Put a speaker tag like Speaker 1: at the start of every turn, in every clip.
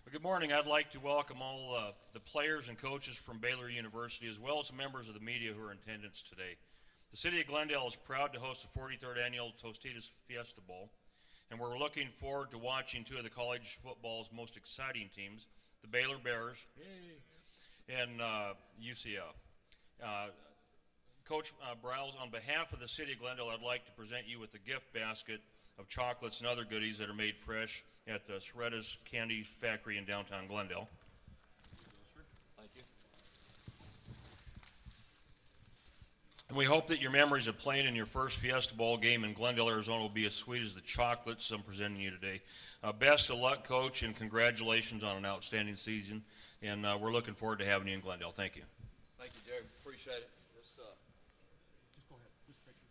Speaker 1: Good morning. I'd like to welcome all the players and coaches from Baylor University, as well as the members of the media who are in attendance today. The city of Glendale is proud to host the 43rd annual Tostitos Fiesta Bowl, and we're looking forward to watching two of the college football's most exciting teams, the Baylor Bears and UCF. Coach Briles, on behalf of the city of Glendale, I'd like to present you with a gift basket of chocolates and other goodies that are made fresh at the Shredda's Candy Factory in downtown Glendale.
Speaker 2: Thank you.
Speaker 1: And we hope that your memories of playing in your first Fiesta Bowl game in Glendale, Arizona will be as sweet as the chocolates I'm presenting you today. Best of luck, Coach, and congratulations on an outstanding season. And we're looking forward to having you in Glendale. Thank you.
Speaker 2: Thank you, Jerry. Appreciate it.
Speaker 3: Just go ahead. Just picture.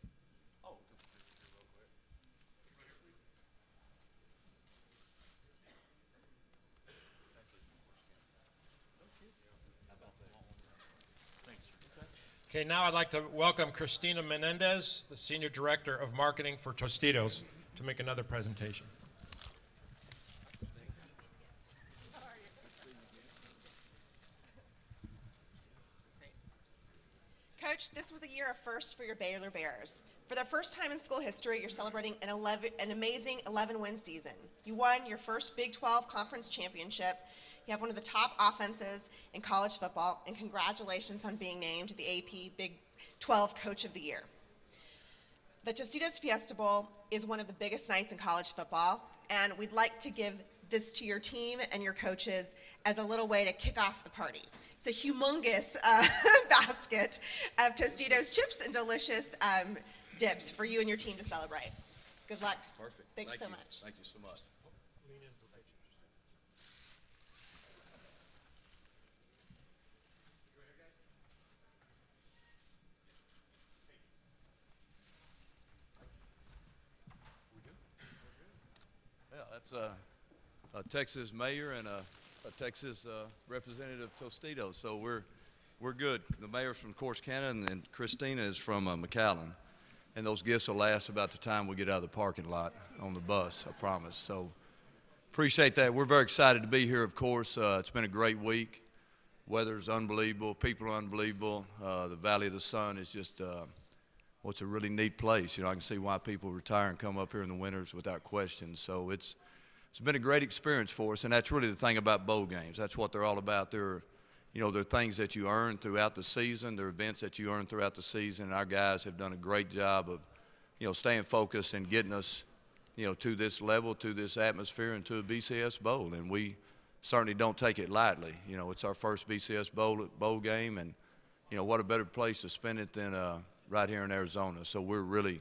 Speaker 2: Oh, just a picture real quick.
Speaker 3: Okay, now I'd like to welcome Christina Menendez, the Senior Director of Marketing for Tostitos, to make another presentation.
Speaker 4: Coach, this was a year of firsts for your Baylor Bears. For the first time in school history, you're celebrating an amazing 11-win season. You won your first Big 12 Conference Championship. You have one of the top offenses in college football, and congratulations on being named the AP Big 12 Coach of the Year. The Tostitos Fiesta Bowl is one of the biggest nights in college football, and we'd like to give this to your team and your coaches as a little way to kick off the party. It's a humongous basket of Tostitos chips and delicious dips for you and your team to celebrate. Good luck.
Speaker 2: Perfect.
Speaker 4: Thanks so much.
Speaker 2: Thank you so much. Yeah, that's a Texas mayor and a Texas representative of Tostitos, so we're good. The mayor's from Corsicana and Christina is from McAllen, and those gifts will last about the time we get out of the parking lot on the bus, I promise. So appreciate that. We're very excited to be here, of course. It's been a great week. Weather's unbelievable. People are unbelievable. The Valley of the Sun is just well, it's a really neat place. You know, I can see why people retire and come up here in the winters without question. So it's been a great experience for us, and that's really the thing about bowl games. That's what they're all about. They're things that you earn throughout the season. They're events that you earn throughout the season. And our guys have done a great job of, staying focused and getting us, to this level, to this atmosphere, and to a BCS bowl. And we certainly don't take it lightly. It's our first BCS bowl game, and what a better place to spend it than right here in Arizona. So we're really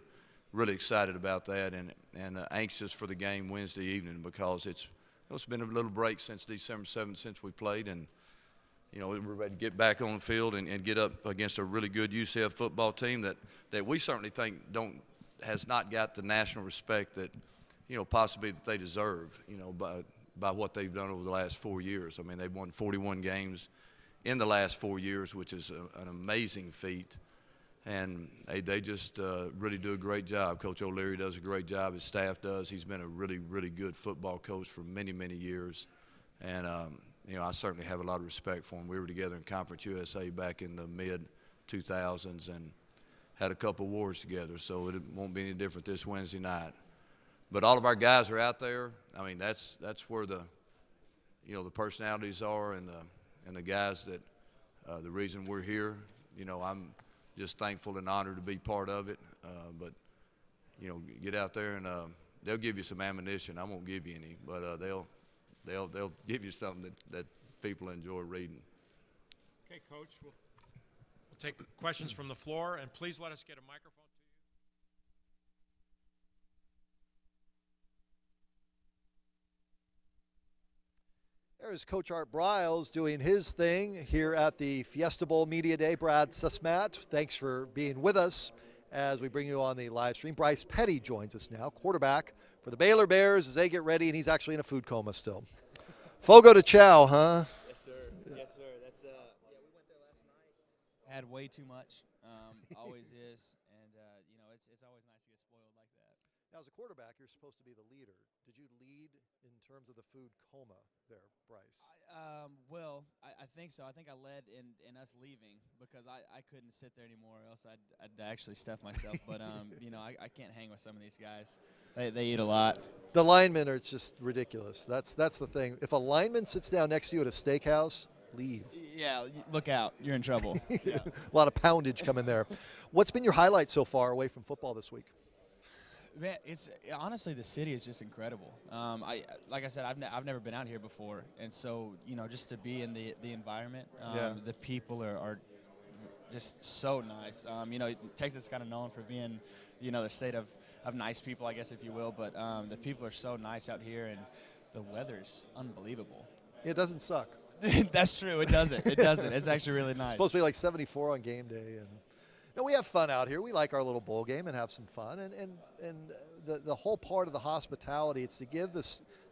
Speaker 2: excited about that, and anxious for the game Wednesday evening, because it's been a little break since December 7th since we played, and we're ready to get back on the field and get up against a really good UCF football team that we certainly think has not got the national respect that possibly that they deserve by what they've done over the last 4 years. I mean, they've won 41 games in the last 4 years, which is an amazing feat. And they just really do a great job. Coach O'Leary does a great job. His staff does. He's been a really, really good football coach for many, many years. And, I certainly have a lot of respect for him. We were together in Conference USA back in the mid-2000s and had a couple wars together, so it won't be any different this Wednesday night. But all of our guys are out there. I mean, that's where the personalities are, and the guys that the reason we're here. I'm just thankful and honored to be part of it. But get out there, and they'll give you some ammunition. I won't give you any, but they'll give you something that people enjoy reading.
Speaker 3: Okay, Coach, we'll take questions from the floor, and please let us get a microphone to you.
Speaker 5: There's Coach Art Briles doing his thing here at the Fiesta Bowl Media Day. Brad Susmat, thanks for being with us as we bring you on the live stream. Bryce Petty joins us now, quarterback for the Baylor Bears as they get ready, and he's actually in a food coma still. Fogo de Chao, huh?
Speaker 6: Yes, sir. Yes, sir. That's yeah, we went there last night. Had way too much. Always is, and it's always nice to get spoiled like that.
Speaker 5: Now, as a quarterback, you're supposed to be the leader. Did you lead in terms of the food coma there, Bryce?
Speaker 6: Well, I think so. I think I led in us leaving because I couldn't sit there anymore, or else I'd actually stuff myself. But, I can't hang with some of these guys. They eat a lot.
Speaker 5: The linemen are just ridiculous. That's the thing. If a lineman sits down next to you at a steakhouse, leave.
Speaker 6: Yeah, look out. You're in trouble. Yeah.
Speaker 5: A lot of poundage coming there. What's been your highlight so far away from football this week?
Speaker 6: Man, it's honestly, the city is just incredible. Like I said, I've never been out here before, and so just to be in the environment, the people are just so nice. Texas is kind of known for being, the state of nice people, I guess, if you will. But the people are so nice out here, and the weather's unbelievable.
Speaker 5: It doesn't suck.
Speaker 6: That's true. It doesn't. It doesn't. It's actually really nice.
Speaker 5: It's supposed to be like 74 on game day, and we have fun out here. We like our little bowl game and have some fun, and the whole part of the hospitality, it's to give the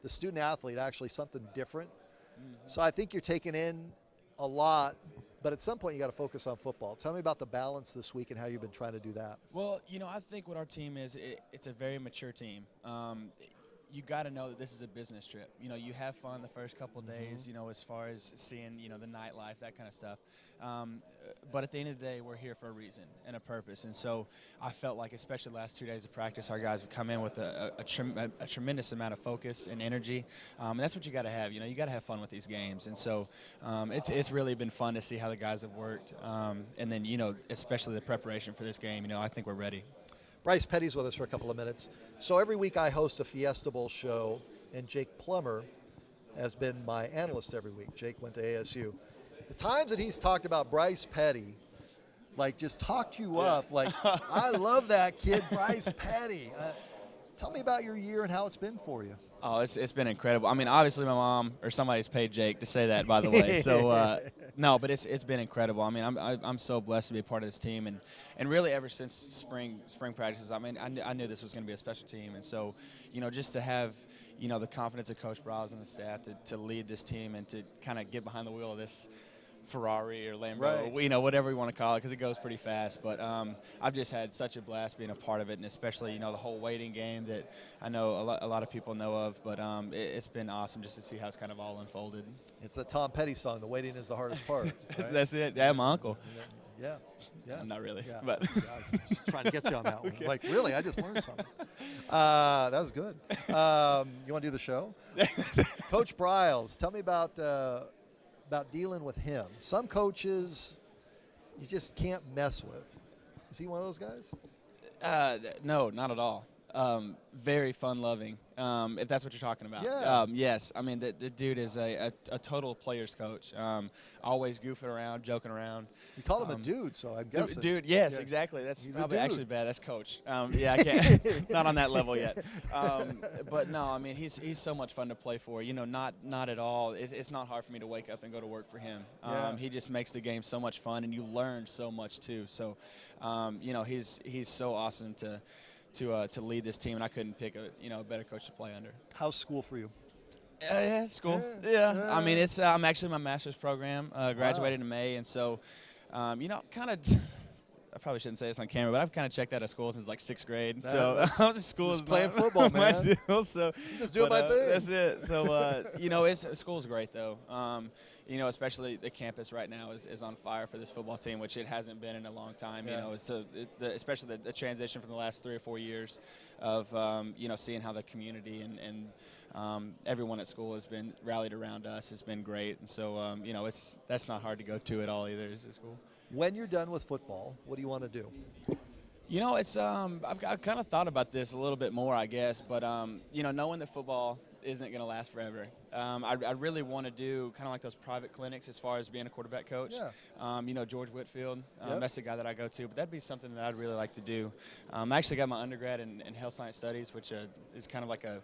Speaker 5: student athlete actually something different. Mm-hmm. So I think you're taking in a lot, but at some point you got to focus on football. Tell me about the balance this week and how you've been trying to do that.
Speaker 6: Well, I think what our team is, it's a very mature team. You got to know that this is a business trip. You have fun the first couple of days, as far as seeing, the nightlife, that kind of stuff. But at the end of the day, we're here for a reason and a purpose. And so I felt like, especially the last 2 days of practice, our guys have come in with a tremendous amount of focus and energy. And that's what you got to have. You got to have fun with these games. And so it's really been fun to see how the guys have worked. And then, especially the preparation for this game, I think we're ready.
Speaker 5: Bryce Petty's with us for a couple of minutes. So every week I host a Fiesta Bowl show, and Jake Plummer has been my analyst every week. Jake went to ASU. The times that he's talked about Bryce Petty, just talked you up, I love that kid, Bryce Petty. Tell me about your year and how it's been for you.
Speaker 6: Oh, it's been incredible. I mean, obviously my mom or somebody's paid Jake to say that, by the way. So no, but it's been incredible. I mean, I'm so blessed to be a part of this team, and really ever since spring practices. I mean, I knew this was going to be a special team, and so just to have the confidence of Coach Briles and the staff to lead this team and to kind of get behind the wheel of this Ferrari or Lambo,
Speaker 5: right.
Speaker 6: Whatever you want to call it, because it goes pretty fast. But I've just had such a blast being a part of it, and especially the whole waiting game that I know a lot of people know of. But it's been awesome just to see how it's kind of all unfolded.
Speaker 5: It's the Tom Petty song, "The Waiting is the Hardest Part." Right?
Speaker 6: That's it. Yeah, my uncle.
Speaker 5: Yeah.
Speaker 6: Not really.
Speaker 5: Yeah.
Speaker 6: But
Speaker 5: I'm just trying to get you on that one. Okay. Really, I just learned something. That was good. You want to do the show? Coach Briles, tell me about dealing with him. Some coaches you just can't mess with. Is he one of those guys?
Speaker 6: No, not at all. Very fun-loving, if that's what you're talking about.
Speaker 5: Yeah.
Speaker 6: Yes. I mean, the dude is a total player's coach. Always goofing around, joking around.
Speaker 5: You called him a dude, so I'm guessing.
Speaker 6: Dude, yes,
Speaker 5: yeah.
Speaker 6: Exactly. That's
Speaker 5: He's
Speaker 6: probably
Speaker 5: a dude.
Speaker 6: actually bad. That's coach. Yeah, I can't. Not on that level yet. But no, I mean, he's so much fun to play for. Not at all. It's not hard for me to wake up and go to work for him.
Speaker 5: Yeah.
Speaker 6: He just makes the game so much fun, and you learn so much too. So, he's so awesome to lead this team, and I couldn't pick a better coach to play under.
Speaker 5: How's school for you?
Speaker 6: Yeah, it's cool. Yeah. I mean, it's I'm actually in my master's program. Graduated in May, and so, kind of. I probably shouldn't say this on camera, but I've kind of checked out of school since like 6th grade. So I was in school
Speaker 5: just playing football, man.
Speaker 6: My deal, so
Speaker 5: just doing my thing.
Speaker 6: That's it. So school's great though. Especially the campus right now is on fire for this football team, which it hasn't been in a long time.
Speaker 5: Yeah.
Speaker 6: Especially the transition from the last 3 or 4 years of seeing how the community and everyone at school has been rallied around us has been great. And so that's not hard to go to at all either. Is school.
Speaker 5: When you're done with football, what do you want to do?
Speaker 6: It's I've kind of thought about this a little bit more, I guess, but knowing that football isn't going to last forever, I really want to do kind of like those private clinics as far as being a quarterback coach.
Speaker 5: Yeah.
Speaker 6: George Whitfield,
Speaker 5: Yep.
Speaker 6: that's the guy that I go to, but that'd be something that I'd really like to do. I actually got my undergrad in health science studies, which is kind of like a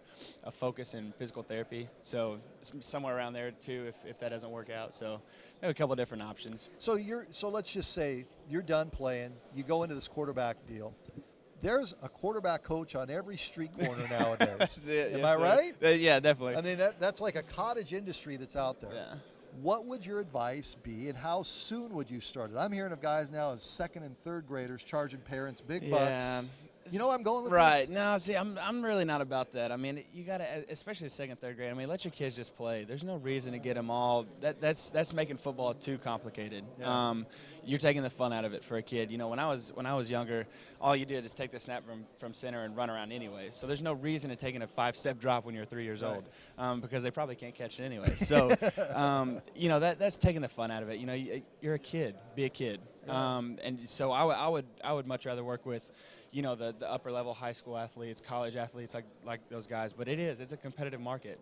Speaker 6: focus in physical therapy. So somewhere around there too, if that doesn't work out. So maybe a couple of different options.
Speaker 5: So let's just say you're done playing. You go into this quarterback deal. There's a quarterback coach on every street corner nowadays.
Speaker 6: That's it.
Speaker 5: Am
Speaker 6: yes,
Speaker 5: I right?
Speaker 6: Yeah, definitely.
Speaker 5: I mean, that's like a cottage industry that's out there.
Speaker 6: Yeah.
Speaker 5: What would your advice be, and how soon would you start it? I'm hearing of guys now as 2nd and 3rd graders charging parents big bucks. You know where I'm going with
Speaker 6: Right.
Speaker 5: this?
Speaker 6: No, see, I'm really not about that. I mean, you got to, especially second, third grade. I mean, let your kids just play. There's no reason to get them all. That's making football too complicated.
Speaker 5: Yeah.
Speaker 6: You're taking the fun out of it for a kid. You know, when I was younger, all you did is take the snap from center and run around anyway. So there's no reason to taking a 5-step drop when you're 3 years old, because they probably can't catch it anyway. So, you know, that's taking the fun out of it. You know, you're a kid. Be a kid. And so I would much rather work with, you know, the upper level high school athletes, college athletes like those guys. But it's a competitive market.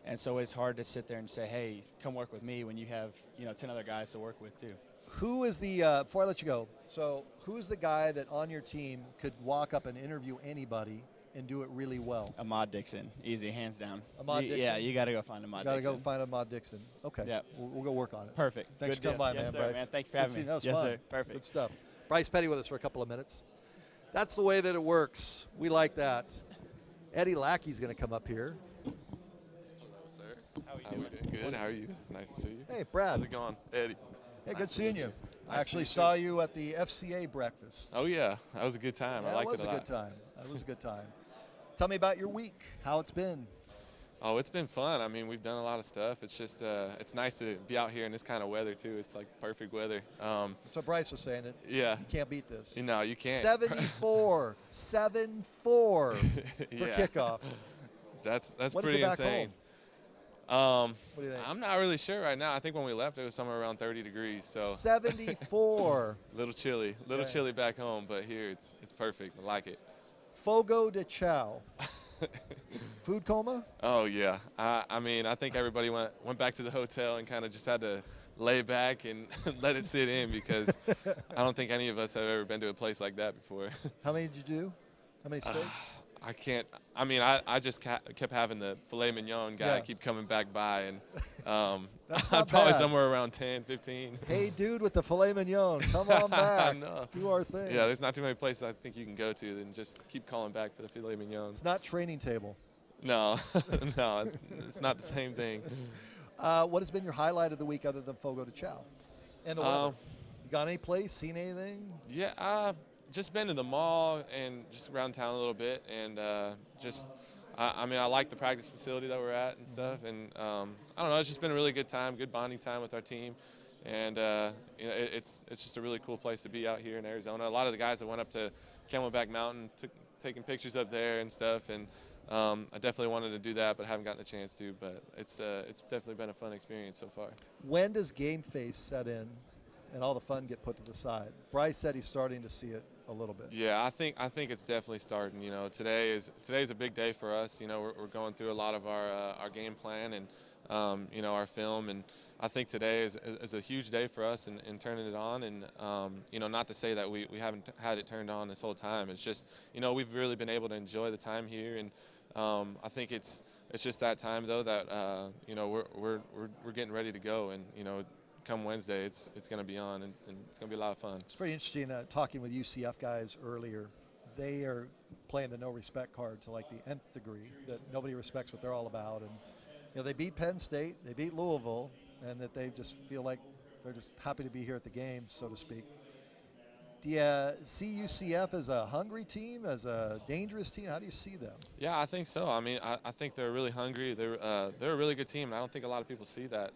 Speaker 6: And so it's hard to sit there and say, hey, come work with me when you have, you know, 10 other guys to work with too.
Speaker 5: Who is the, before I let you go, so who's the guy that on your team could walk up and interview anybody and do it really well?
Speaker 6: Ahmad Dixon, easy, hands down.
Speaker 5: Ahmad Dixon?
Speaker 6: Yeah, you got to go find Ahmad Dixon.
Speaker 5: Got to go find Ahmad Dixon. Okay.
Speaker 6: Yeah.
Speaker 5: We'll go work on it.
Speaker 6: Perfect.
Speaker 5: Thanks
Speaker 6: Good
Speaker 5: for coming by,
Speaker 6: deal.
Speaker 5: man,
Speaker 6: Yes, sir,
Speaker 5: Bryce.
Speaker 6: man. Thank you for having me.
Speaker 5: That was
Speaker 6: Yes,
Speaker 5: fun.
Speaker 6: sir. Perfect.
Speaker 5: Good stuff. Bryce Petty with us for a couple of minutes. That's the way that it works. We like that. Eddie Lackey's going to come up here.
Speaker 7: Sir, how are you doing? Good. How are you? Nice to see you.
Speaker 5: Hey, Brad.
Speaker 7: How's it going, Eddie?
Speaker 5: Hey, good
Speaker 7: Nice to
Speaker 5: seeing
Speaker 7: meet
Speaker 5: you.
Speaker 7: you.
Speaker 5: I
Speaker 7: Nice
Speaker 5: actually
Speaker 7: to meet
Speaker 5: saw you at the FCA breakfast.
Speaker 7: Oh yeah, that was a good time.
Speaker 5: Yeah,
Speaker 7: I liked
Speaker 5: it was
Speaker 7: it a
Speaker 5: a
Speaker 7: lot.
Speaker 5: good time. That was a good time. Tell me about your week, how it's been.
Speaker 7: Oh, it's been fun. I mean, we've done a lot of stuff. It's just, it's nice to be out here in this kind of weather too. It's like perfect weather.
Speaker 5: That's what Bryce was saying.
Speaker 7: Yeah.
Speaker 5: You can't beat this.
Speaker 7: You know, you can't.
Speaker 5: 74, 7-4 for
Speaker 7: Yeah.
Speaker 5: kickoff.
Speaker 7: That's
Speaker 5: What is
Speaker 7: pretty
Speaker 5: it back
Speaker 7: insane.
Speaker 5: What do you think?
Speaker 7: I'm not really sure right now. I think when we left, it was somewhere around 30 degrees. So
Speaker 5: 74.
Speaker 7: little chilly back home, but here it's perfect. I like it.
Speaker 5: Fogo de Chao. Food coma?
Speaker 7: Oh yeah. I mean, I think everybody went back to the hotel and kind of just had to lay back and let it sit in, because I don't think any of us have ever been to a place like that before.
Speaker 5: How many did you do? How many steaks?
Speaker 7: I can't. I mean, I just kept having the filet mignon guy keep coming back by, and
Speaker 5: That's
Speaker 7: I'm
Speaker 5: not
Speaker 7: probably
Speaker 5: bad.
Speaker 7: somewhere around 10, 15.
Speaker 5: Hey, dude with the filet mignon, come on back.
Speaker 7: know.
Speaker 5: Do our thing.
Speaker 7: Yeah, there's not too many places I think you can go to and just keep calling back for the filet mignon.
Speaker 5: It's not training table.
Speaker 7: No, no, it's not the same thing.
Speaker 5: What has been your highlight of the week other than Fogo de Chao? And the weather. You gone any place, seen anything?
Speaker 7: Yeah, just been to the mall and just around town a little bit, and I mean, I like the practice facility that we're at and stuff, and I don't know, it's just been a really good time, good bonding time with our team, and you know, it's just a really cool place to be out here in Arizona. A lot of the guys that went up to Camelback Mountain taking pictures up there and stuff, and I definitely wanted to do that, but haven't gotten the chance to. But it's definitely been a fun experience so far.
Speaker 5: When does game face set in and all the fun get put to the side? Bryce said he's starting to see it a little bit.
Speaker 7: Yeah, I think it's definitely starting. You know, today's a big day for us. You know, we're going through a lot of our game plan and you know, our film, and I think today is a huge day for us in turning it on. And you know, not to say that we haven't had it turned on this whole time. It's just, you know, we've really been able to enjoy the time here, and I think it's just that time though that you know, we're getting ready to go, and you know, come Wednesday, it's going to be on, and it's going to be a lot of fun.
Speaker 5: It's pretty interesting talking with UCF guys earlier. They are playing the no respect card to like the nth degree, that nobody respects what they're all about. And you know, they beat Penn State, they beat Louisville, and that they just feel like they're just happy to be here at the game, so to speak. Do you see UCF as a hungry team, as a dangerous team? How do you see them?
Speaker 7: Yeah, I think so. I mean, I think they're really hungry. They're a really good team, and I don't think a lot of people see that.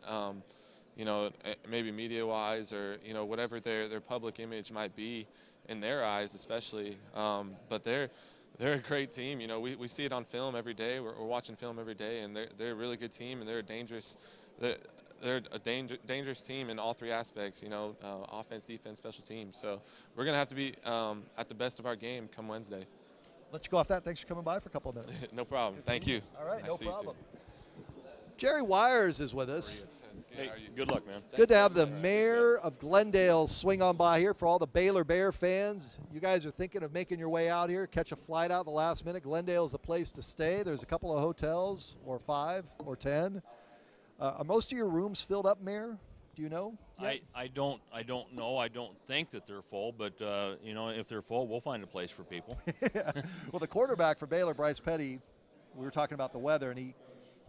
Speaker 7: You know, maybe media-wise, or you know, whatever their public image might be in their eyes, especially. But they're a great team. You know, we see it on film every day. We're watching film every day, and they're a really good team, and they're a dangerous team in all three aspects. You know, offense, defense, special teams. So we're gonna have to be at the best of our game come Wednesday.
Speaker 5: Let you go off that. Thanks for coming by for a couple of minutes.
Speaker 7: No problem. Thank you.
Speaker 5: All right,
Speaker 7: Nice
Speaker 5: no
Speaker 7: to see you too.
Speaker 5: problem. Jerry Wires is with us.
Speaker 1: Hey, good luck, man.
Speaker 5: Good to have the mayor of Glendale swing on by here for all the Baylor Bear fans. You guys are thinking of making your way out here, catch a flight out at the last minute. Glendale is the place to stay. There's a couple of hotels, or 5 or 10. Are most of your rooms filled up, Mayor? Do you know?
Speaker 1: I don't know. I don't think that they're full, but you know, if they're full, we'll find a place for people.
Speaker 5: Well, the quarterback for Baylor, Bryce Petty, we were talking about the weather, and he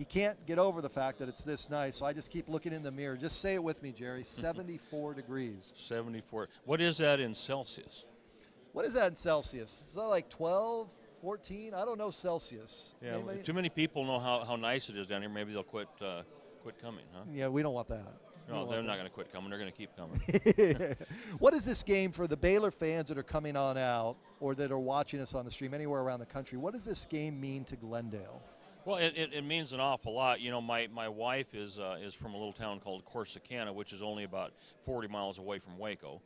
Speaker 5: can't get over the fact that it's this nice, so I just keep looking in the mirror. Just say it with me, Jerry. 74 degrees.
Speaker 1: 74. What is that in Celsius?
Speaker 5: What is that in Celsius? Is that like 12, 14? I don't know Celsius.
Speaker 1: Yeah,
Speaker 5: Anybody?
Speaker 1: too many people know how nice it is down here. Maybe they'll quit coming, huh?
Speaker 5: Yeah, we don't want that.
Speaker 1: No, they're not going to quit coming. They're going to keep coming.
Speaker 5: What is this game for the Baylor fans that are coming on out or that are watching us on the stream anywhere around the country? What does this game mean to Glendale?
Speaker 1: Well, it means an awful lot. You know, my wife is from a little town called Corsicana, which is only about 40 miles away from Waco.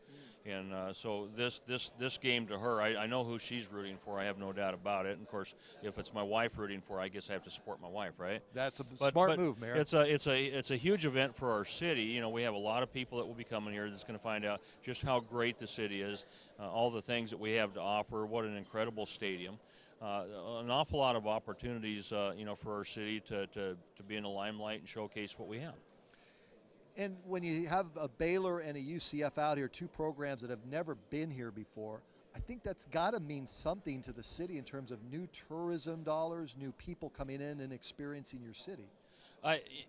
Speaker 1: And so this game to her, I know who she's rooting for. I have no doubt about it. And of course, if it's my wife rooting for, I guess I have to support my wife, right?
Speaker 5: That's a smart move, Mayor.
Speaker 1: It's a huge event for our city. You know, we have a lot of people that will be coming here that's going to find out just how great the city is, all the things that we have to offer. What an incredible stadium. An awful lot of opportunities, you know, for our city to be in the limelight and showcase what we have.
Speaker 5: And when you have a Baylor and a UCF out here, two programs that have never been here before, I think that's got to mean something to the city in terms of new tourism dollars, new people coming in and experiencing your city.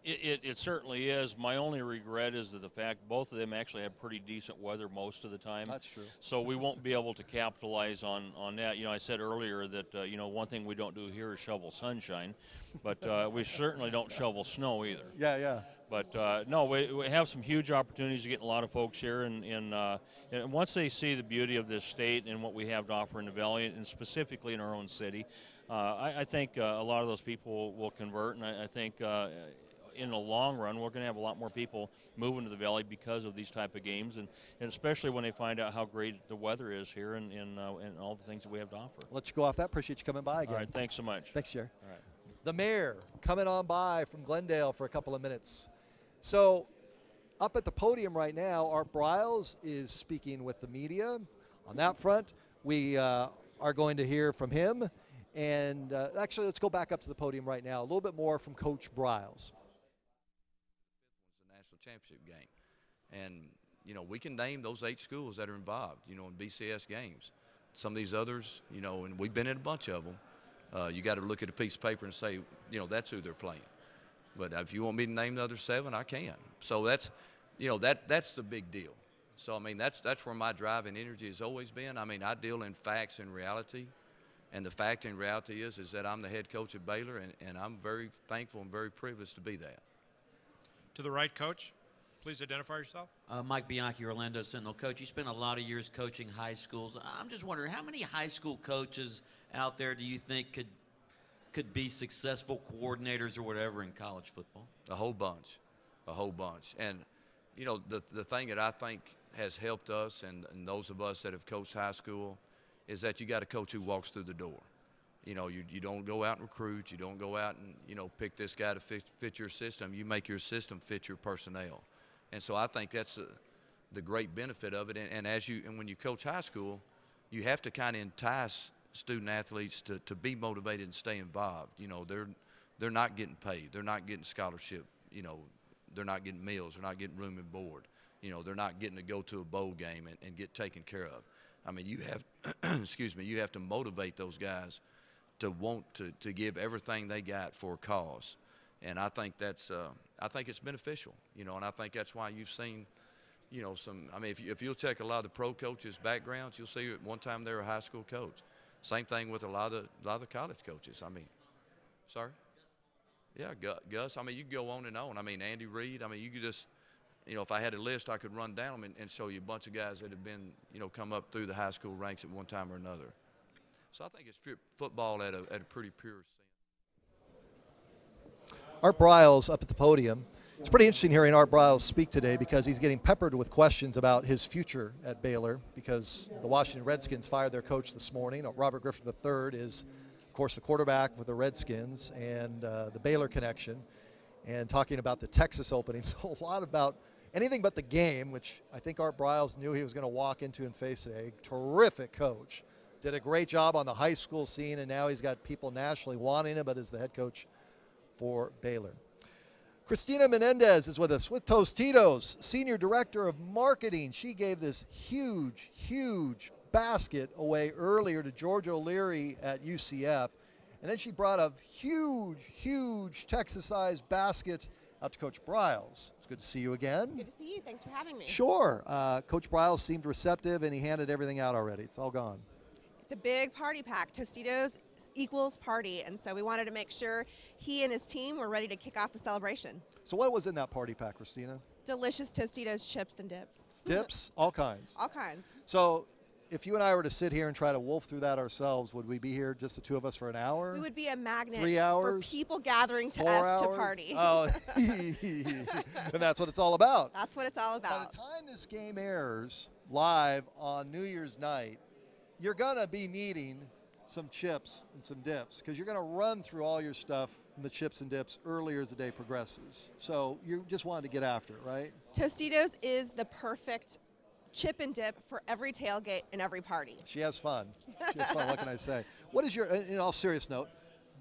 Speaker 1: It certainly is. My only regret is that the fact both of them actually have pretty decent weather most of the time.
Speaker 5: That's true.
Speaker 1: So we won't be able to capitalize on that. You know, I said earlier that, you know, one thing we don't do here is shovel sunshine, but we certainly don't shovel snow either.
Speaker 5: Yeah.
Speaker 1: But no, we have some huge opportunities to get a lot of folks here, and once they see the beauty of this state and what we have to offer in the Valley, and specifically in our own city, I think a lot of those people will convert, and I think in the long run we're going to have a lot more people moving to the Valley because of these type of games, and especially when they find out how great the weather is here and all the things that we have to offer.
Speaker 5: I'll let you go off that. Appreciate you coming by again.
Speaker 1: All right, thanks so much.
Speaker 5: Thanks, Chair.
Speaker 1: All right.
Speaker 5: The mayor coming on by from Glendale for a couple of minutes. So up at the podium right now, Art Briles is speaking with the media. On that front, we are going to hear from him. And actually, let's go back up to the podium right now. A little bit more from Coach Briles.
Speaker 2: It's the national championship game. And, you know, we can name those 8 schools that are involved, you know, in BCS games. Some of these others, you know, and we've been in a bunch of them. You got to look at a piece of paper and say, you know, that's who they're playing. But if you want me to name the other 7, I can. So that's, you know, that's the big deal. So, I mean, that's where my drive and energy has always been. I mean, I deal in facts and reality. And the fact and reality is that I'm the head coach at Baylor, and I'm very thankful and very privileged to be that.
Speaker 3: To the right, Coach, please identify yourself.
Speaker 8: Mike Bianchi, Orlando Sentinel. Coach, you spent a lot of years coaching high schools. I'm just wondering, how many high school coaches out there do you think could be successful coordinators or whatever in college football?
Speaker 2: A whole bunch. And, you know, the thing that I think has helped us and those of us that have coached high school is that you got a coach who walks through the door. You know, you don't go out and recruit. You don't go out and, you know, pick this guy to fit your system. You make your system fit your personnel. And so I think that's the great benefit of it. And when you coach high school, you have to kind of entice student athletes to be motivated and stay involved. You know, they're not getting paid. They're not getting scholarship. You know, they're not getting meals. They're not getting room and board. You know, they're not getting to go to a bowl game and get taken care of. I mean, you have, excuse me, you have to motivate those guys to want to give everything they got for a cause. And I think I think it's beneficial, you know, and I think that's why you've seen, you know, I mean, if you'll check a lot of the pro coaches' backgrounds, you'll see at one time they were a high school coach. Same thing with a lot of the college coaches. I mean, sorry? Yeah, Gus. I mean, you can go on and on. I mean, Andy Reid. I mean, you could just, you know, if I had a list, I could run down them and show you a bunch of guys that have been, you know, come up through the high school ranks at one time or another. So I think it's football at a pretty pure sense.
Speaker 5: Art Briles up at the podium. It's pretty interesting hearing Art Briles speak today because he's getting peppered with questions about his future at Baylor because the Washington Redskins fired their coach this morning. Robert Griffin III is, of course, the quarterback with the Redskins and the Baylor connection, and talking about the Texas opening. So a lot about anything but the game, which I think Art Briles knew he was going to walk into and face today. Terrific coach. Did a great job on the high school scene, and now he's got people nationally wanting him, but is the head coach for Baylor. Christina Menendez is with us with Tostitos, Senior Director of Marketing. She gave this huge, huge basket away earlier to George O'Leary at UCF. And then she brought a huge, huge Texas-sized basket out to Coach Briles. It's good to see you again.
Speaker 4: Good to see you. Thanks for having me.
Speaker 5: Sure. Coach Briles seemed receptive, and he handed everything out already. It's all gone.
Speaker 4: It's a big party pack. Tostitos equals party, and so we wanted to make sure he and his team were ready to kick off the celebration.
Speaker 5: So what was in that party pack, Christina?
Speaker 4: Delicious Tostitos chips and dips.
Speaker 5: Dips? All kinds.
Speaker 4: All kinds.
Speaker 5: So if you and I were to sit here and try to wolf through that ourselves, would we be here, just the two of us, for an hour?
Speaker 4: We would be a magnet
Speaker 5: 3 hours?
Speaker 4: for people gathering to
Speaker 5: 4
Speaker 4: us
Speaker 5: hours?
Speaker 4: to party.
Speaker 5: Oh, and that's what it's all about.
Speaker 4: That's what it's all
Speaker 5: By
Speaker 4: about.
Speaker 5: the time this game airs live on New Year's night, you're going to be needing some chips and some dips because you're going to run through all your stuff from the chips and dips earlier as the day progresses. So you just wanted to get after it, right?
Speaker 4: Tostitos is the perfect chip and dip for every tailgate and every party.
Speaker 5: She has fun. She has fun, what can I say? What is your, in all serious note,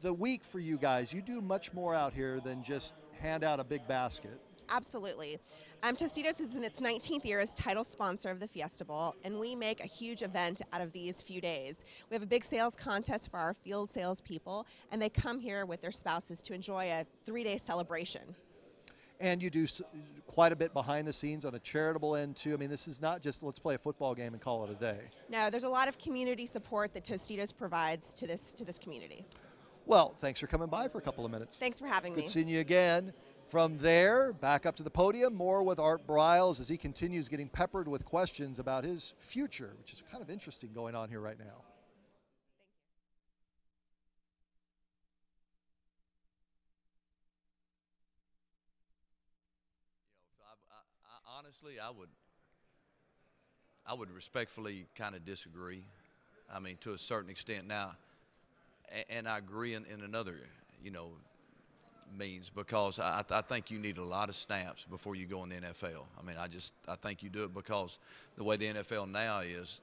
Speaker 5: the week for you guys, you do much more out here than just hand out a big basket.
Speaker 4: Absolutely. Tostitos is in its 19th year as title sponsor of the Fiesta Bowl, and we make a huge event out of these few days. We have a big sales contest for our field sales people, and they come here with their spouses to enjoy a 3-day celebration.
Speaker 5: And you do quite a bit behind the scenes on a charitable end, too. I mean, this is not just let's play a football game and call it a day.
Speaker 4: No, there's a lot of community support that Tostitos provides to this community.
Speaker 5: Well, thanks for coming by for a couple of minutes.
Speaker 4: Thanks for having me.
Speaker 5: Good seeing you again. From there, back up to the podium, more with Art Briles as he continues getting peppered with questions about his future, which is kind of interesting going on here right now.
Speaker 2: Honestly, I would respectfully kind of disagree. I mean, to a certain extent now, and I agree in another, means, because I think you need a lot of snaps before you go in the NFL. I mean, I think you do it because the way the NFL now is,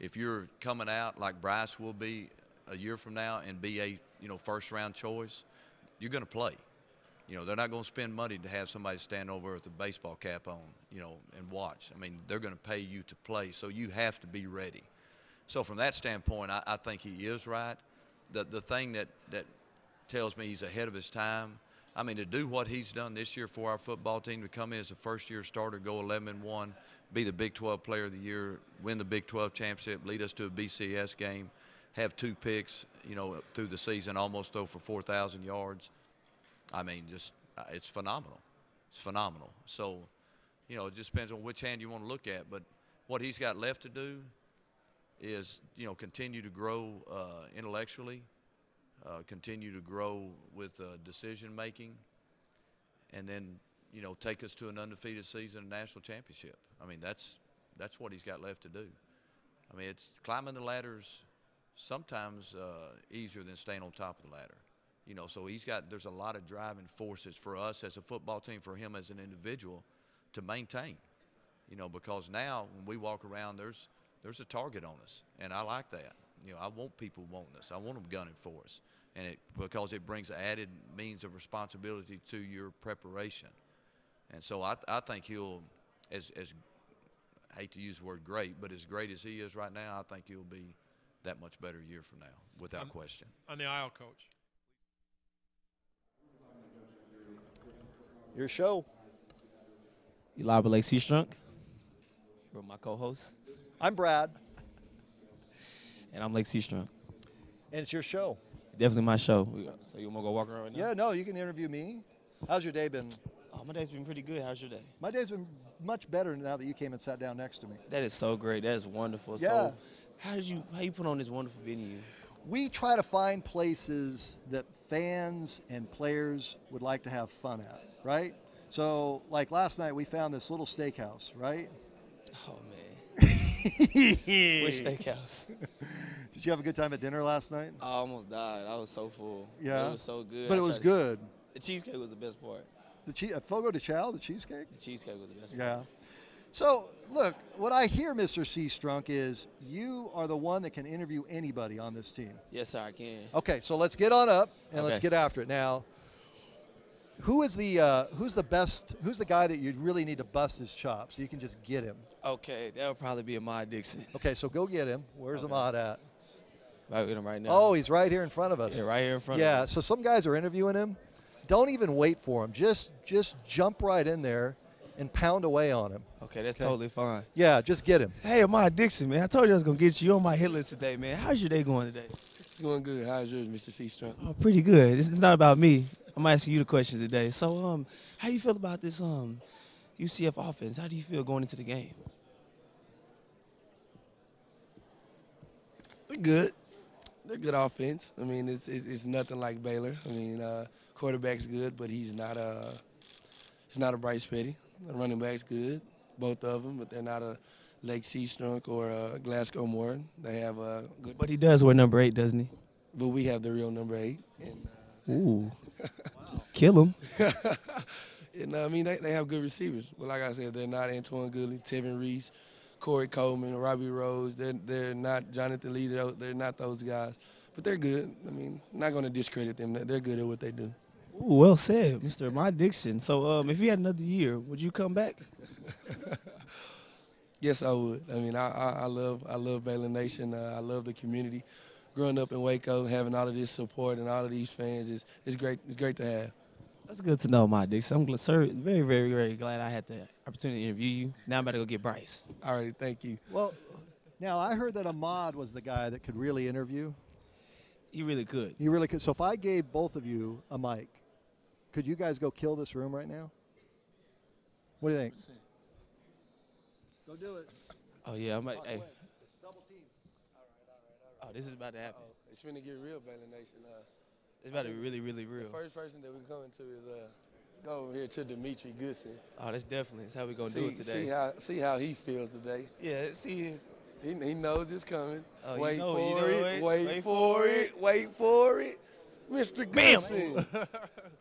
Speaker 2: if you're coming out like Bryce will be a year from now and be a first-round choice, you're going to play. They're not going to spend money to have somebody stand over with a baseball cap on, and watch. I mean, they're going to pay you to play, so you have to be ready. So from that standpoint, I think he is right. The thing that tells me he's ahead of his time, I mean, to do what he's done this year for our football team, to come in as a first-year starter, go 11-1, be the Big 12 Player of the Year, win the Big 12 championship, lead us to a BCS game, have 2 picks, through the season, almost throw for 4,000 yards. I mean, it's phenomenal. It's phenomenal. So, it just depends on which hand you want to look at. But what he's got left to do is, continue to grow intellectually, continue to grow with decision-making, and then, take us to an undefeated season and national championship. I mean, that's what he's got left to do. I mean, it's climbing the ladders sometimes easier than staying on top of the ladder. So there's a lot of driving forces for us as a football team, for him as an individual, to maintain. Because now when we walk around, there's a target on us, and I like that. I want people wanting us. I want them gunning for us, and because it brings added means of responsibility to your preparation. And so I think he'll, as I hate to use the word great, but as great as he is right now, I think he'll be that much better a year from now, without question.
Speaker 3: On the aisle, Coach.
Speaker 5: Your show.
Speaker 9: You live with Lacey Strunk. You're my co-host.
Speaker 5: I'm Brad.
Speaker 9: And I'm Lacey Strunk.
Speaker 5: And it's your show.
Speaker 9: Definitely my show. So you want to go walk around right now?
Speaker 5: Yeah, no, you can interview me. How's your day been?
Speaker 9: Oh, my day's been pretty good. How's your day?
Speaker 5: My day's been much better now that you came and sat down next to me.
Speaker 9: That is so great. That is wonderful.
Speaker 5: Yeah.
Speaker 9: So how you put on this wonderful venue?
Speaker 5: We try to find places that fans and players would like to have fun at, right? So, like last night, we found this little steakhouse, right?
Speaker 9: Oh, man. Which steakhouse?
Speaker 5: Did you have a good time at dinner last night?
Speaker 9: I almost died. I was so full.
Speaker 5: Yeah?
Speaker 9: It was so good.
Speaker 5: But it was good.
Speaker 9: The cheesecake was the best part.
Speaker 5: The Fogo de Chao, the cheesecake?
Speaker 9: The cheesecake was the best part.
Speaker 5: Yeah. So, look, what I hear, Mr. C. Strunk, is you are the one that can interview anybody on this team.
Speaker 9: Yes, sir, I can.
Speaker 5: Okay, so let's get on up and let's
Speaker 9: Okay.
Speaker 5: get after it. Now, who's the guy that you really need to bust his chops so you can just get him?
Speaker 9: Okay, that would probably be Ahmad Dixon.
Speaker 5: Okay, so go get him. Where's Ahmad at?
Speaker 9: Right with him right now.
Speaker 5: Oh, he's right here in front of us.
Speaker 9: Yeah, right here in front of
Speaker 5: Yeah,
Speaker 9: us.
Speaker 5: so some guys are interviewing him. don't even wait for him. Just jump right in there and pound away on him.
Speaker 9: Okay, that's totally fine.
Speaker 5: Yeah, just get him.
Speaker 9: Hey, Ahmad Dixon, man. I told you I was going to get you on my hit list today, man. How's your day going today?
Speaker 10: It's going good. How's yours, Mr. Seastrunk?
Speaker 9: Oh, pretty good. It's not about me. I'm asking you the question today. So, how do you feel about this UCF offense? How do you feel going into the game?
Speaker 10: They're good. They're good offense. I mean, it's nothing like Baylor. I mean, quarterback's good, but he's not a Bryce Petty. The running back's good, both of them, but they're not a Lake Seastrunk or a Glasgow Morton. They have a good.
Speaker 9: But he does wear number 8, doesn't he?
Speaker 10: But we have the real number 8. And,
Speaker 9: Ooh. Kill him.
Speaker 10: and I mean, they have good receivers. But like I said, they're not Antoine Goodley, Tevin Reese, Corey Coleman, Robbie Rose. They're not Jonathan Lee. They're not those guys. But they're good. I mean, not going to discredit them. They're good at what they do.
Speaker 9: Ooh, well said, Mr. Ahmad Dixon. So, if you had another year, would you come back?
Speaker 10: Yes, I would. I mean, I love Baylor Nation. I love the community. Growing up in Waco, having all of this support and all of these fans is great. It's great to have.
Speaker 9: That's good to know, Ahmad Dixon. I'm very, very, very glad I had the opportunity to interview you. Now I'm about to go get Bryce.
Speaker 10: All right, thank you.
Speaker 5: Well, now I heard that Ahmad was the guy that could really interview.
Speaker 9: He really could.
Speaker 5: He really could. So if I gave both of you a mic, could you guys go kill this room right now? What do you think? Go do it.
Speaker 9: Oh, yeah. Hey.
Speaker 5: Double team.
Speaker 9: Oh, this is about to happen.
Speaker 10: It's finna get real, Baylor Nation.
Speaker 9: It's about to be really, really real.
Speaker 10: The first person that we're coming to is go over here to Dimitri Goodson.
Speaker 9: Oh, that's how we're going to do it today.
Speaker 10: See how he feels today.
Speaker 9: Yeah, see.
Speaker 10: He knows it's coming.
Speaker 9: Oh,
Speaker 10: Wait
Speaker 9: for
Speaker 10: it. Wait for it. Mr. Goodson.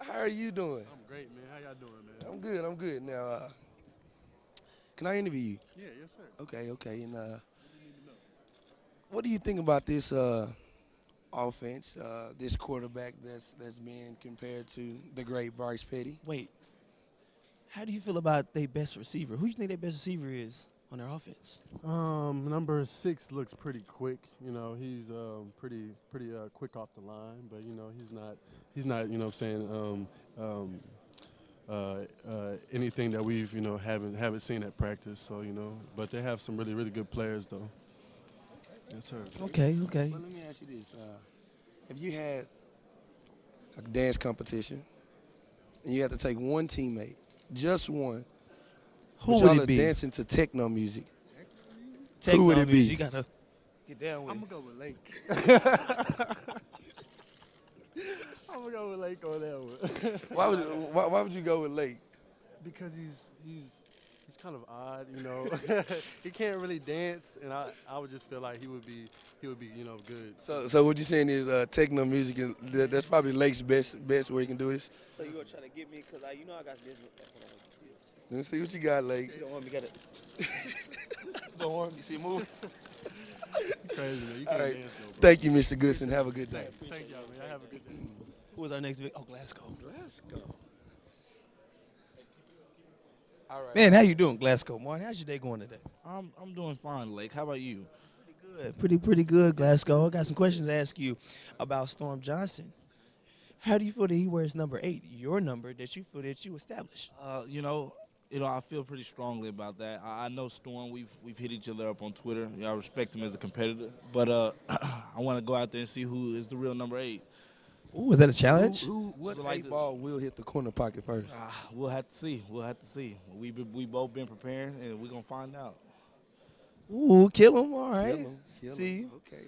Speaker 10: How are you doing?
Speaker 11: I'm great, man. How y'all doing, man?
Speaker 10: I'm good. Now, can I interview you?
Speaker 11: Yeah, yes, sir.
Speaker 10: Okay. And what do you think about this offense, this quarterback that's being compared to the great Bryce Petty?
Speaker 9: Wait. How do you feel about their best receiver? Who do you think their best receiver is on their offense?
Speaker 11: Number 6 looks pretty quick. You know, he's pretty quick off the line, but you know, he's not. You know what I'm saying? Anything that we've haven't seen at practice. So you know, but they have some really good players though. Yes, sir.
Speaker 9: Okay.
Speaker 10: Well, let me ask you this: if you had a dance competition and you had to take one teammate, just one,
Speaker 9: who would it be?
Speaker 10: Dancing to techno music.
Speaker 9: Who would it be? You gotta get down with.
Speaker 11: I'm gonna go with Lake. I'm gonna go with Lake on that one.
Speaker 10: Why would you go with Lake?
Speaker 11: Because he's kind of odd, you know. He can't really dance, and I would just feel like he would be good.
Speaker 10: So what you're saying is techno music, and that's probably Lake's best way he can do this.
Speaker 9: So you gonna try to get me because I got this.
Speaker 10: Let me see what you got, Lake.
Speaker 9: You don't want me to get it. Don't want me. You see, move.
Speaker 11: Crazy, man. You
Speaker 10: All
Speaker 11: can't
Speaker 10: right.
Speaker 11: dance, though, bro.
Speaker 10: Thank you, Mr. Goodson. Have a good day.
Speaker 11: Thank y'all, man. Have a good day.
Speaker 9: Who was our next victim? Oh, Glasgow.
Speaker 10: All right.
Speaker 9: Man, how you doing, Glasgow? Martin, how's your day going today?
Speaker 12: I'm doing fine, Lake. How about you?
Speaker 9: Pretty good, Glasgow. I got some questions to ask you about Storm Johnson. How do you feel that he wears number 8, your number that you feel that you established?
Speaker 12: I feel pretty strongly about that. I know Storm. We've hit each other up on Twitter. I respect him as a competitor, but I want to go out there and see who is the real number 8.
Speaker 9: Ooh, is that a challenge?
Speaker 10: What ball will hit the corner pocket first?
Speaker 12: We'll have to see. We both been preparing, and we're gonna find out.
Speaker 9: Ooh, kill him. All right.
Speaker 10: Kill him.
Speaker 9: See you.
Speaker 10: Okay.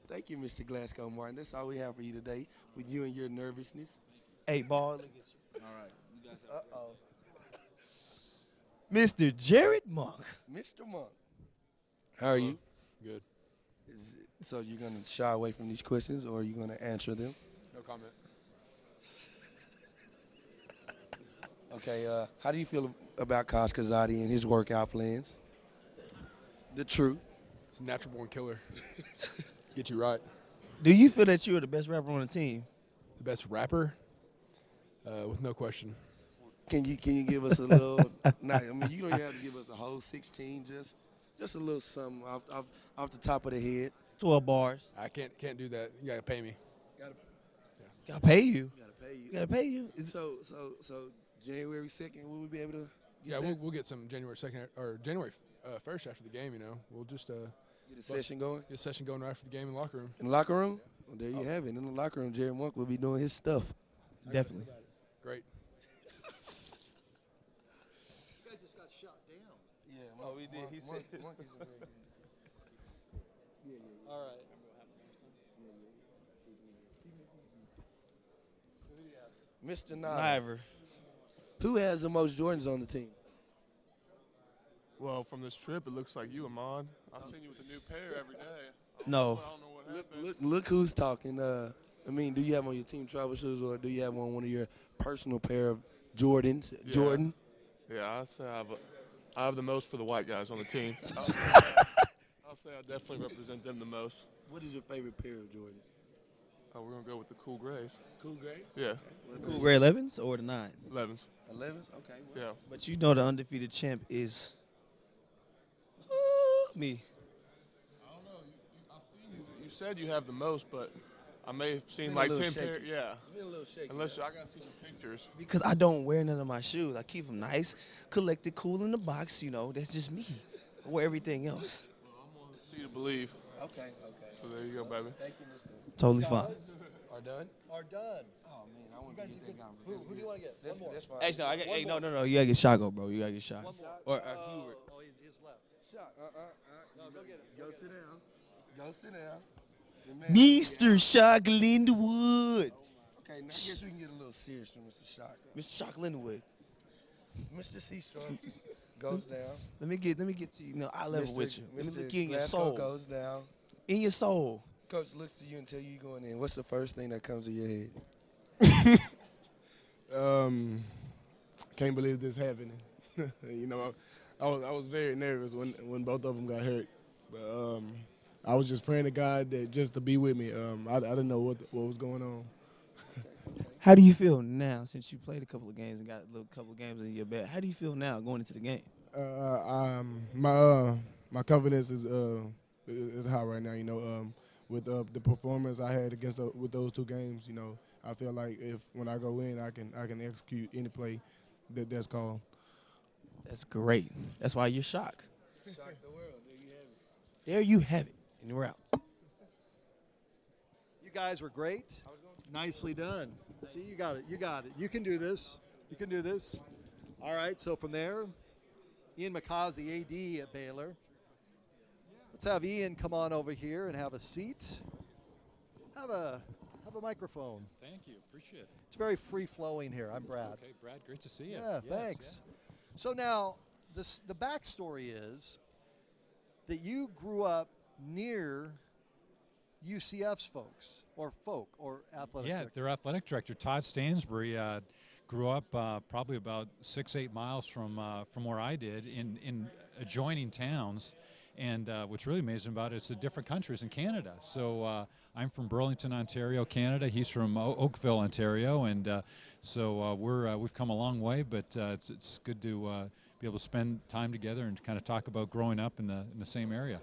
Speaker 10: Thank you, Mr. Glasgow Martin. That's all we have for you today with you and your nervousness.
Speaker 9: 8 ball.
Speaker 12: All right. You guys have
Speaker 9: Mr. Jared Monk.
Speaker 10: Mr. Monk. How are you?
Speaker 13: Good.
Speaker 10: So you're going to shy away from these questions, or are you going to answer them?
Speaker 13: No comment.
Speaker 10: Okay, how do you feel about Kosh Kazadi and his workout plans? The truth.
Speaker 13: It's a natural born killer. Get you right.
Speaker 9: Do you feel that you're the best rapper on the team?
Speaker 13: The best rapper? With no question.
Speaker 10: Can you give us a little? You don't even have to give us a whole 16. Just a little something off the top of the head.
Speaker 9: 12 bars.
Speaker 13: I can't do that. You gotta pay me.
Speaker 9: Gotta pay you.
Speaker 10: Gotta pay you.
Speaker 9: Gotta pay you.
Speaker 10: So January 2nd, will we be able to?
Speaker 13: Yeah, we'll get some January 2nd or January 1st after the game. You know, we'll just
Speaker 10: get a session going.
Speaker 13: Get a session going right after the game in the locker room.
Speaker 10: In the locker room? Well, there you have it. In the locker room, Jerry Monk will be doing his stuff.
Speaker 9: Definitely.
Speaker 13: Great.
Speaker 5: You guys just got shot down.
Speaker 10: Yeah.
Speaker 12: Oh, we did. He said.
Speaker 5: All right.
Speaker 10: Mr. Niver.
Speaker 9: Niver.
Speaker 10: Who has the most Jordans on the team?
Speaker 14: Well, from this trip, it looks like you, Ahmad. I've seen you with a new pair every day.
Speaker 9: No.
Speaker 14: I don't know what happened.
Speaker 10: Look who's talking. I mean, do you have on your team travel shoes, or do you have on one of your personal pair of Jordans?
Speaker 14: Yeah.
Speaker 10: Jordan?
Speaker 14: Yeah, I say I have the most for the white guys on the team. I'll say I definitely represent them the most.
Speaker 10: What is your favorite pair of Jordans?
Speaker 14: Oh, we're going to go with the cool grays.
Speaker 10: Cool grays?
Speaker 14: Yeah.
Speaker 10: Okay.
Speaker 9: Cool gray 11s or the 9s?
Speaker 14: 11s.
Speaker 10: 11s? Okay. Well.
Speaker 14: Yeah.
Speaker 9: But you know the undefeated champ is me.
Speaker 14: I don't know. I've seen you said you have the most, but I may have seen
Speaker 10: Been
Speaker 14: like
Speaker 10: a little
Speaker 14: 10
Speaker 10: shaky.
Speaker 14: pairs. Yeah.
Speaker 10: It's been a little shaky.
Speaker 14: Unless I got to see some pictures.
Speaker 9: Because I don't wear none of my shoes. I keep them nice, collected, cool in the box. You know, that's just me. I wear everything else.
Speaker 14: Well, I'm going to see to believe.
Speaker 10: Okay.
Speaker 14: So there you go, baby.
Speaker 10: Thank you, Mr.
Speaker 9: Totally fine.
Speaker 10: Are done?
Speaker 5: Are done.
Speaker 10: Oh, man. I want
Speaker 5: You
Speaker 10: to
Speaker 5: guys,
Speaker 10: get that gone.
Speaker 5: who do you want to get? One more.
Speaker 10: That's fine.
Speaker 9: Hey, no, I got,
Speaker 5: One
Speaker 9: hey,
Speaker 5: more.
Speaker 9: no. You gotta get Shago, bro. You gotta get Shago.
Speaker 5: One more.
Speaker 9: Or Hubert.
Speaker 5: Oh, he's left.
Speaker 10: Shot.
Speaker 5: No, go get him.
Speaker 10: Go sit down. Go sit down. The man-
Speaker 9: Mr. Shock Lindenwood.
Speaker 10: Okay, now I guess we can get a little serious from Mr. Shock.
Speaker 9: Mr. Shock Lindenwood.
Speaker 10: Mr. Seastrom goes down.
Speaker 9: Let me get to you. No, I level with you. Let me
Speaker 10: Mr.
Speaker 9: look in your
Speaker 10: Glasgow
Speaker 9: soul.
Speaker 10: goes down.
Speaker 9: In your soul.
Speaker 10: Coach looks to you and tell you you're going in. What's the first thing that comes to your head?
Speaker 13: Can't believe this happening. You know, I was very nervous when both of them got hurt, but I was just praying to God that just to be with me. I didn't know what was going on.
Speaker 9: How do you feel now since you played a couple of games and got a couple of games in your belt? How do you feel now going into the game?
Speaker 13: My confidence is high right now. You know, with the performance I had with those two games, you know, I feel like when I go in, I can execute any play that's called.
Speaker 9: That's great. That's why you're shocked.
Speaker 10: Shock the world. There you have it.
Speaker 9: There you have it. And we're out.
Speaker 5: You guys were great. Nicely done. See, you got it. You got it. You can do this. You can do this. All right, so from there, Ian McCaw is the AD at Baylor. Let's have Ian come on over here and have a seat. Have a microphone.
Speaker 15: Thank you. Appreciate it.
Speaker 5: It's very free-flowing here. I'm Brad.
Speaker 15: Okay, Brad, great to see you.
Speaker 5: Yeah,
Speaker 15: Yes,
Speaker 5: thanks. So now, the backstory is that you grew up near UCF's folks, or athletic
Speaker 15: Yeah,
Speaker 5: directors.
Speaker 15: their athletic director, Todd Stansbury, grew up probably about 6-8 miles from where I did in adjoining towns. And what's really amazing about it is the different countries in Canada. So I'm from Burlington, Ontario, Canada. He's from Oakville, Ontario, and so we've come a long way. But it's good to be able to spend time together and kind of talk about growing up in the same area.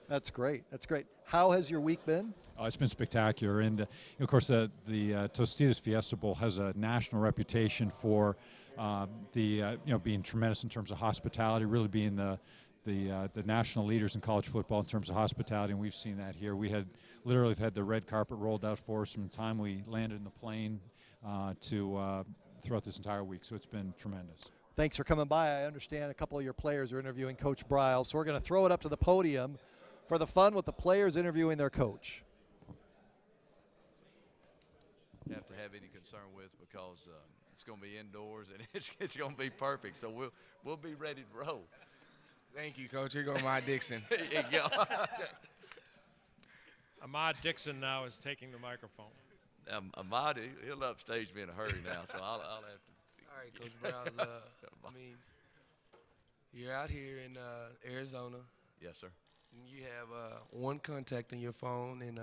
Speaker 5: That's great. That's great. How has your week been?
Speaker 15: Oh, it's been spectacular, and of course the Tostitos Fiesta Bowl has a national reputation for being tremendous in terms of hospitality, really being the national leaders in college football in terms of hospitality, and we've seen that here. We had literally had the red carpet rolled out for us from the time we landed in the plane to throughout this entire week, so it's been tremendous.
Speaker 5: Thanks for coming by. I understand a couple of your players are interviewing Coach Briles, so we're going to throw it up to the podium for the fun with the players interviewing their coach.
Speaker 2: Have to have any concern with because it's going to be indoors and it's going to be perfect. So we'll be ready to roll.
Speaker 16: Thank you, Coach. Here goes Ahmad Dixon.
Speaker 2: There you go.
Speaker 3: Ahmad Dixon now is taking the microphone.
Speaker 2: Ahmad, he'll upstage me in a hurry now, so I'll have to.
Speaker 10: All right, Coach Briles. I mean, you're out here in Arizona.
Speaker 2: Yes, sir.
Speaker 10: And you have one contact on your phone, and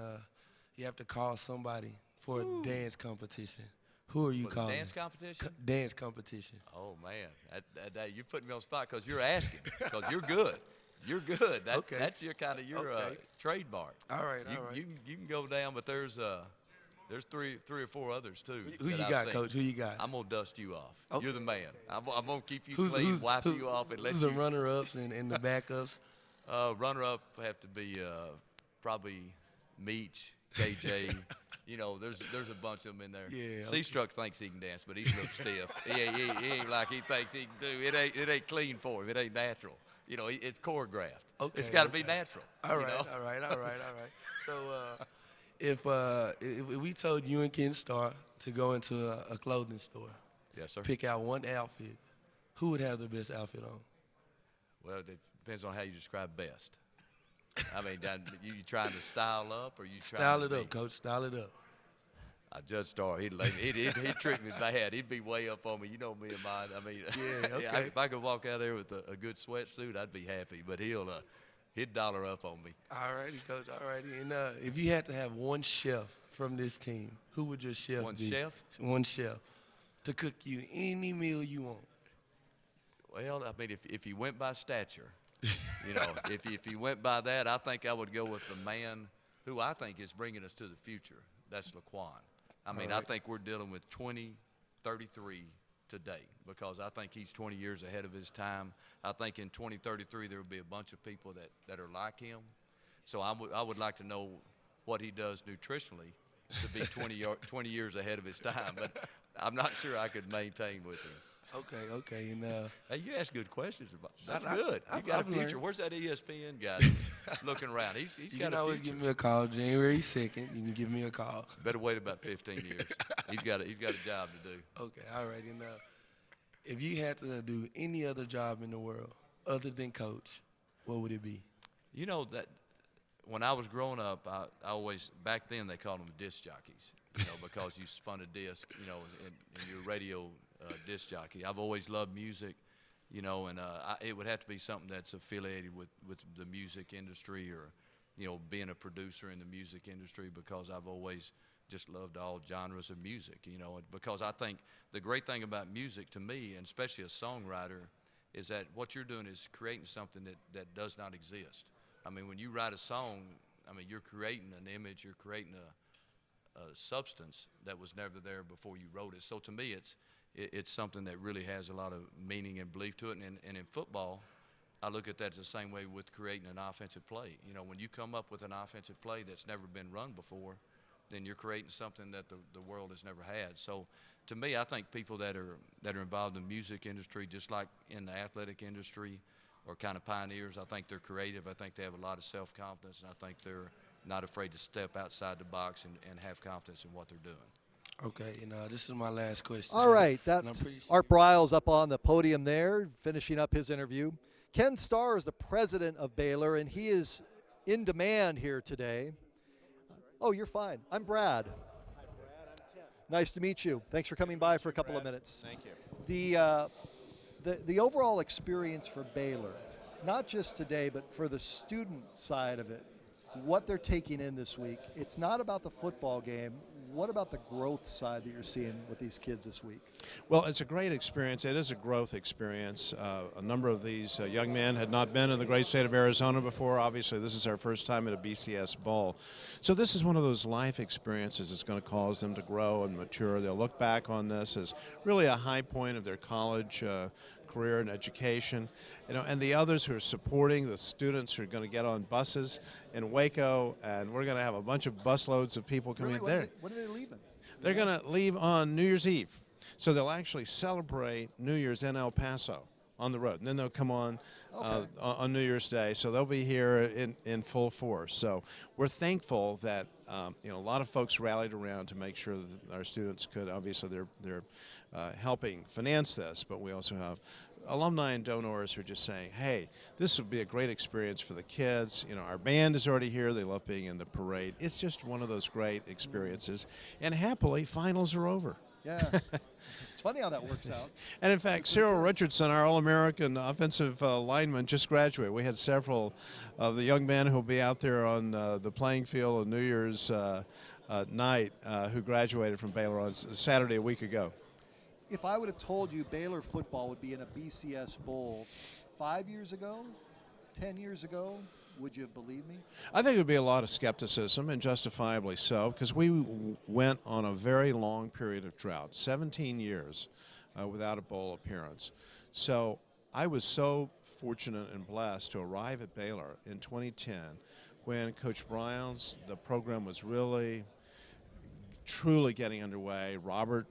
Speaker 10: you have to call somebody for a dance competition. Who are you
Speaker 2: For the
Speaker 10: calling?
Speaker 2: dance competition?
Speaker 10: Dance competition.
Speaker 2: Oh, man. That you put me on the spot because you're asking. Because you're good. You're good. That's your kind of your trademark.
Speaker 10: All right,
Speaker 2: You can go down, but there's There's three or four others too.
Speaker 10: Who you got, Coach? Who you got?
Speaker 2: I'm gonna dust you off.
Speaker 10: Okay.
Speaker 2: You're the man. I'm gonna keep you clean, wipe you off, and let
Speaker 10: who's
Speaker 2: you.
Speaker 10: the runner-ups and the backups?
Speaker 2: Runner-up have to be probably Meach, KJ. You know, there's a bunch of them in there.
Speaker 10: Yeah.
Speaker 2: Seastruck thinks he can dance, but he's a little stiff. He ain't like he thinks he can do. It ain't clean for him. It ain't natural. You know, it's choreographed.
Speaker 10: Okay.
Speaker 2: It's got to be natural.
Speaker 10: All right,
Speaker 2: you know?
Speaker 10: all right. So, if we told you and Ken Starr to go into a clothing store,
Speaker 2: yes, sir.
Speaker 10: pick out one outfit, who would have the best outfit on?
Speaker 2: Well, it depends on how you describe best. I mean, you trying to style up, or you
Speaker 10: Style
Speaker 2: trying
Speaker 10: it
Speaker 2: to
Speaker 10: up, Coach. Style it up.
Speaker 2: Judge Starr, he'd trick me bad. He'd be way up on me. You know me and mine. I mean,
Speaker 10: Yeah, okay.
Speaker 2: if I could walk out there with a good sweatsuit, I'd be happy. But he'd dollar up on me.
Speaker 10: All righty, Coach. All righty. And if you had to have one chef from this team, who would your chef be?
Speaker 2: One chef?
Speaker 10: One chef to cook you any meal you want.
Speaker 2: Well, I mean, if you went by stature, you know, if you went by that, I think I would go with the man who I think is bringing us to the future. That's Laquan. I mean, I think we're dealing with 2033 today because I think he's 20 years ahead of his time. I think in 2033 there will be a bunch of people that are like him. So I would like to know what he does nutritionally to be 20 years ahead of his time. But I'm not sure I could maintain with him.
Speaker 10: Okay. And
Speaker 2: hey, you ask good questions about that's good. You got a future.
Speaker 10: Learned.
Speaker 2: Where's that ESPN guy looking around? He's
Speaker 10: you
Speaker 2: got
Speaker 10: can
Speaker 2: a
Speaker 10: always
Speaker 2: future.
Speaker 10: give me a call January 2nd. You can give me a call.
Speaker 2: Better wait about 15 years. He's got a job to do.
Speaker 10: Okay, all right. And if you had to do any other job in the world other than coach, what would it be?
Speaker 2: You know that when I was growing up, I always back then they called them disc jockeys. You know, because you spun a disc. You know, in your radio. Disc jockey. I've always loved music, you know, and it would have to be something that's affiliated with the music industry or, you know, being a producer in the music industry because I've always just loved all genres of music, you know, because I think the great thing about music to me, and especially a songwriter, is that what you're doing is creating something that does not exist. I mean, when you write a song, I mean, you're creating an image, you're creating a substance that was never there before you wrote it. So to me, it's something that really has a lot of meaning and belief to it. And in football, I look at that the same way with creating an offensive play. You know, when you come up with an offensive play that's never been run before, then you're creating something that the world has never had. So to me, I think people that are involved in the music industry, just like in the athletic industry, are kind of pioneers. I think they're creative. I think they have a lot of self-confidence, and I think they're not afraid to step outside the box and have confidence in what they're doing.
Speaker 10: Okay, and this is my last question.
Speaker 5: All right, that's
Speaker 10: sure
Speaker 5: Art Briles up on the podium there, finishing up his interview. Ken Starr is the president of Baylor, and he is in demand here today. Oh, you're fine. I'm Brad. Hi, Brad. I'm Ken. Nice to meet you. Thanks for coming by for a couple of minutes.
Speaker 3: Thank you.
Speaker 5: The overall experience for Baylor, not just today, but for the student side of it, what they're taking in this week, it's not about the football game. What about the growth side that you're seeing with these kids this week?
Speaker 3: Well, it's a great experience. It is a growth experience. A number of these young men had not been in the great state of Arizona before. Obviously, this is our first time at a BCS Bowl. So this is one of those life experiences that's going to cause them to grow and mature. They'll look back on this as really a high point of their college career and education, you know, and the others who are supporting the students who are going to get on buses in Waco, and we're going to have a bunch of busloads of people coming
Speaker 5: Really?
Speaker 3: there.
Speaker 5: When are they leaving?
Speaker 3: They're going to leave on New Year's Eve, so they'll actually celebrate New Year's in El Paso on the road, and then they'll come on on New Year's Day. So they'll be here in full force. So we're thankful that you know, a lot of folks rallied around to make sure that our students could. Obviously, they're helping finance this, but we also have alumni and donors who are just saying, hey, this would be a great experience for the kids. You know, our band is already here. They love being in the parade. It's just one of those great experiences. And happily, finals are over.
Speaker 5: Yeah. It's funny how that works out.
Speaker 3: And in fact, Cyril Richardson, our All-American offensive lineman, just graduated. We had several of the young men who will be out there on the playing field on New Year's night who graduated from Baylor on Saturday a week ago.
Speaker 5: If I would have told you Baylor football would be in a BCS Bowl 5 years ago, 10 years ago, would you have believed me?
Speaker 3: I think there would be a lot of skepticism, and justifiably so, because we went on a very long period of drought, 17 years without a bowl appearance. So I was so fortunate and blessed to arrive at Baylor in 2010 when Coach Briles, the program was really, truly getting underway. Robert,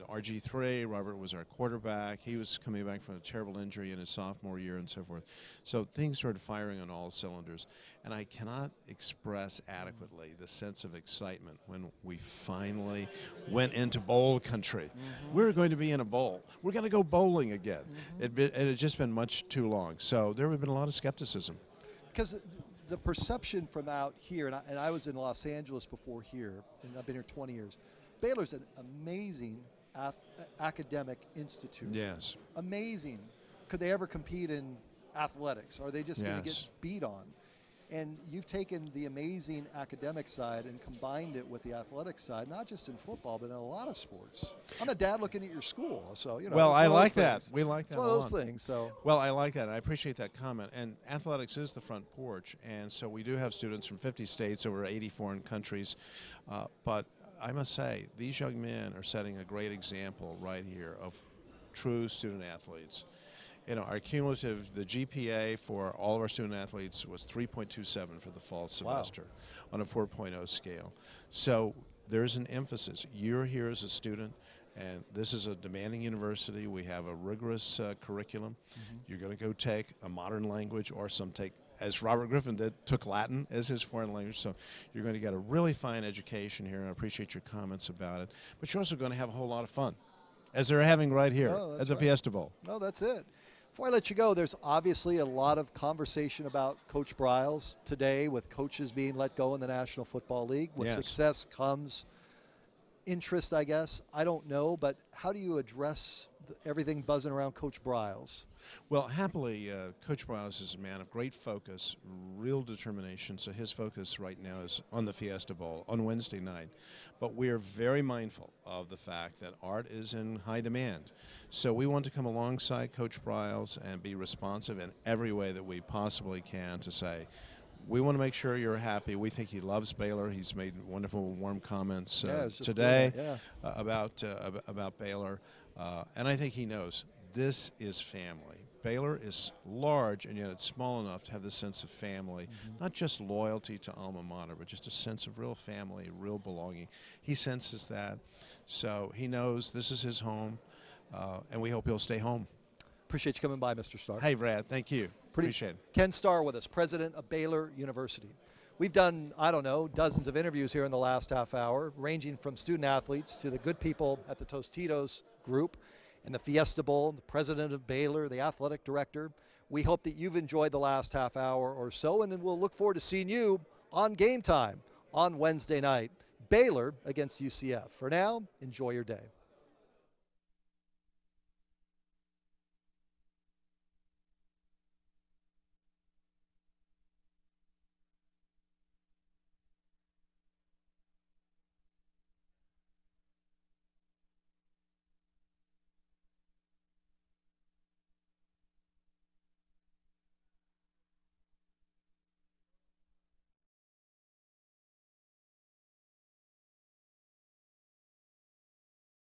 Speaker 3: RG3, Robert was our quarterback. He was coming back from a terrible injury in his sophomore year and so forth. So things started firing on all cylinders. And I cannot express adequately the sense of excitement when we finally went into bowl country. We're going to be in a bowl. We're going to go bowling again. It had just been much too long. So there would have been a lot of skepticism.
Speaker 5: Because the perception from out here, and I was in Los Angeles before here, and I've been here 20 years. Baylor's an amazing academic institute.
Speaker 3: Yes.
Speaker 5: Amazing. Could they ever compete in athletics? Are they just going to get beat on? And you've taken the amazing academic side and combined it with the athletic side, not just in football, but in a lot of sports. I'm a dad looking at your school, so, you know.
Speaker 3: Well, I like that. We like that.
Speaker 5: It's one of those things. So.
Speaker 3: Well, I like that. I appreciate that comment. And athletics is the front porch, and so we do have students from 50 states, over 80 foreign countries. But I must say, these young men are setting a great example right here of true student athletes. You know, our cumulative, the GPA for all of our student athletes was 3.27 for the fall semester on a 4.0 scale. So there's an emphasis. You're here as a student, and this is a demanding university. We have a rigorous curriculum. You're going to go take a modern language, or some take, as Robert Griffin did, took Latin as his foreign language. So you're going to get a really fine education here, and I appreciate your comments about it. But you're also going to have a whole lot of fun, as they're having right here at the Fiesta Bowl.
Speaker 5: No, that's it. Before I let you go, there's obviously a lot of conversation about Coach Briles today, with coaches being let go in the National Football League. With success comes interest, I guess. I don't know, but how do you address everything buzzing around Coach Briles?
Speaker 3: Well, happily, Coach Briles is a man of great focus, real determination, so his focus right now is on the Fiesta Bowl on Wednesday night. But we are very mindful of the fact that art is in high demand. So we want to come alongside Coach Briles and be responsive in every way that we possibly can to say, we want to make sure you're happy. We think he loves Baylor. He's made wonderful, warm comments today about Baylor. And I think he knows this is family. Baylor is large, and yet it's small enough to have this sense of family, not just loyalty to alma mater, but just a sense of real family, real belonging. He senses that, so he knows this is his home, and we hope he'll stay home.
Speaker 5: Appreciate you coming by, Mr. Starr.
Speaker 3: Hey, Brad, thank you. Appreciate it.
Speaker 5: Ken Starr with us, president of Baylor University. We've done, I don't know, dozens of interviews here in the last half hour, ranging from student athletes to the good people at the Tostitos group and the Fiesta Bowl, the president of Baylor, the athletic director. We hope that you've enjoyed the last half hour or so, and then we'll look forward to seeing you on Game Time on Wednesday night. Baylor against UCF. For now, enjoy your day.